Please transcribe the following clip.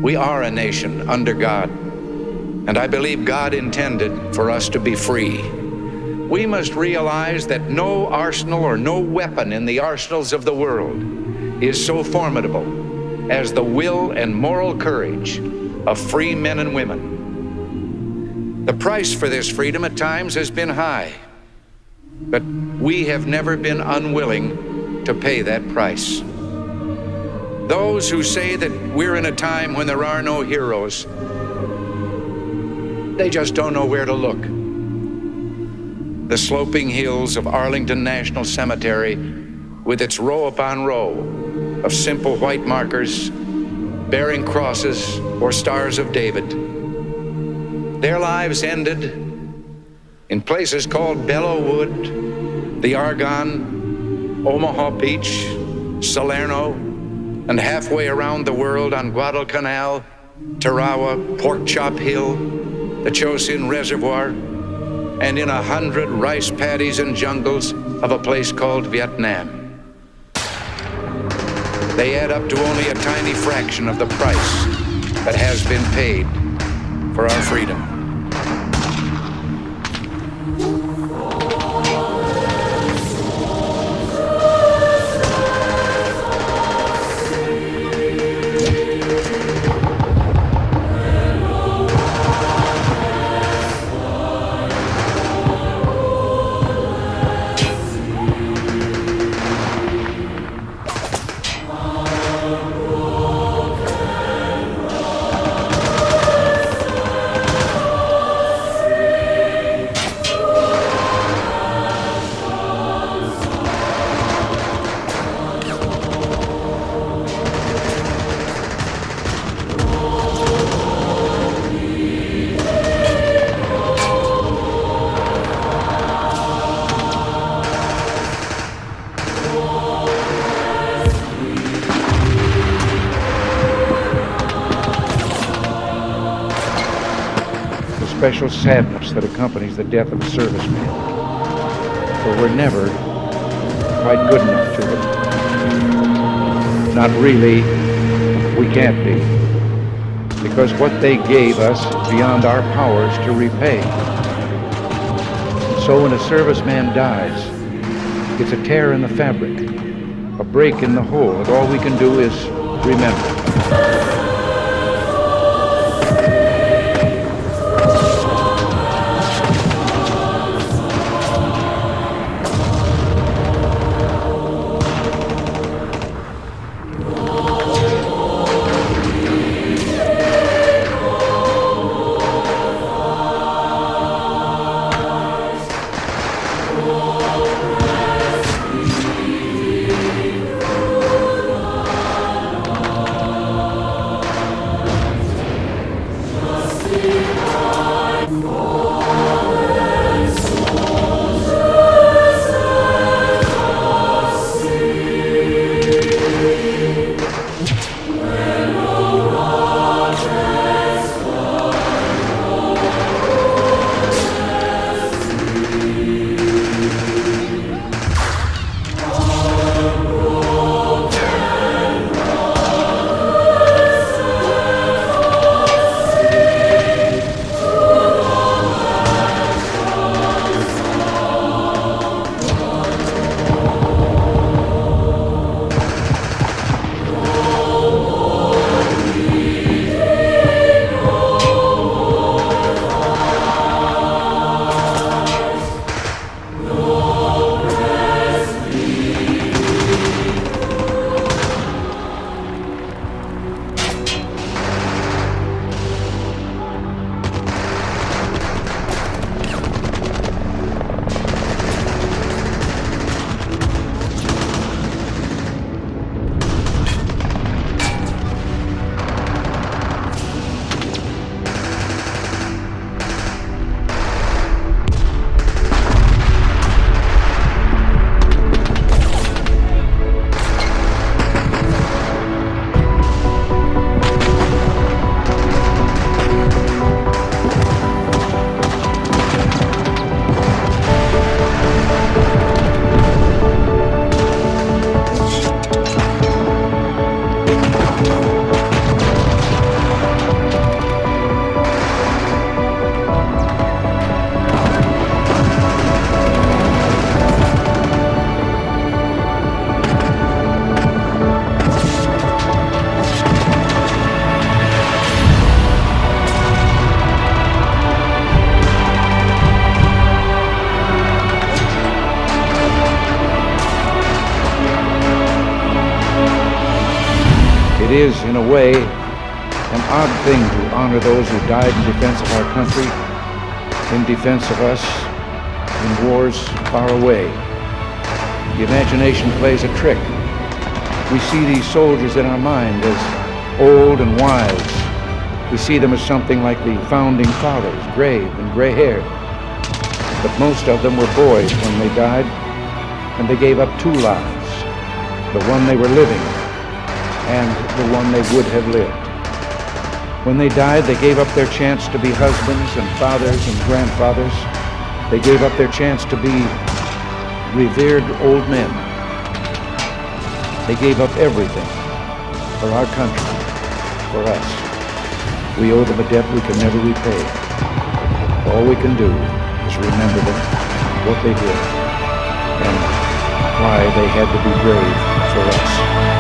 We are a nation under God, and I believe God intended for us to be free. We must realize that no arsenal or no weapon in the arsenals of the world is so formidable as the will and moral courage of free men and women. The price for this freedom at times has been high, but we have never been unwilling to pay that price. Those who say that we're in a time when there are no heroes, they just don't know where to look. The sloping hills of Arlington National Cemetery, with its row upon row of simple white markers bearing crosses or stars of David. Their lives ended in places called Belleau Wood, the Argonne, Omaha Beach, Salerno, and halfway around the world on Guadalcanal, Tarawa, Pork Chop Hill, the Chosin Reservoir, and in 100 rice paddies and jungles of a place called Vietnam. They add up to only a tiny fraction of the price that has been paid for our freedom. Special sadness that accompanies the death of a serviceman, for we're never quite good enough to them. Not really, we can't be, because what they gave us is beyond our powers to repay. And so when a serviceman dies, it's a tear in the fabric, a break in the whole, and all we can do is remember. is, in a way, an odd thing to honor those who died in defense of our country, in defense of us, in wars far away. The imagination plays a trick. We see these soldiers in our mind as old and wise. We see them as something like the founding fathers, grave and gray-haired. But most of them were boys when they died, and they gave up two lives, the one they were living and the one they would have lived. When they died, they gave up their chance to be husbands and fathers and grandfathers. They gave up their chance to be revered old men. They gave up everything for our country, for us. We owe them a debt we can never repay. All we can do is remember them, what they did, and why they had to be brave for us.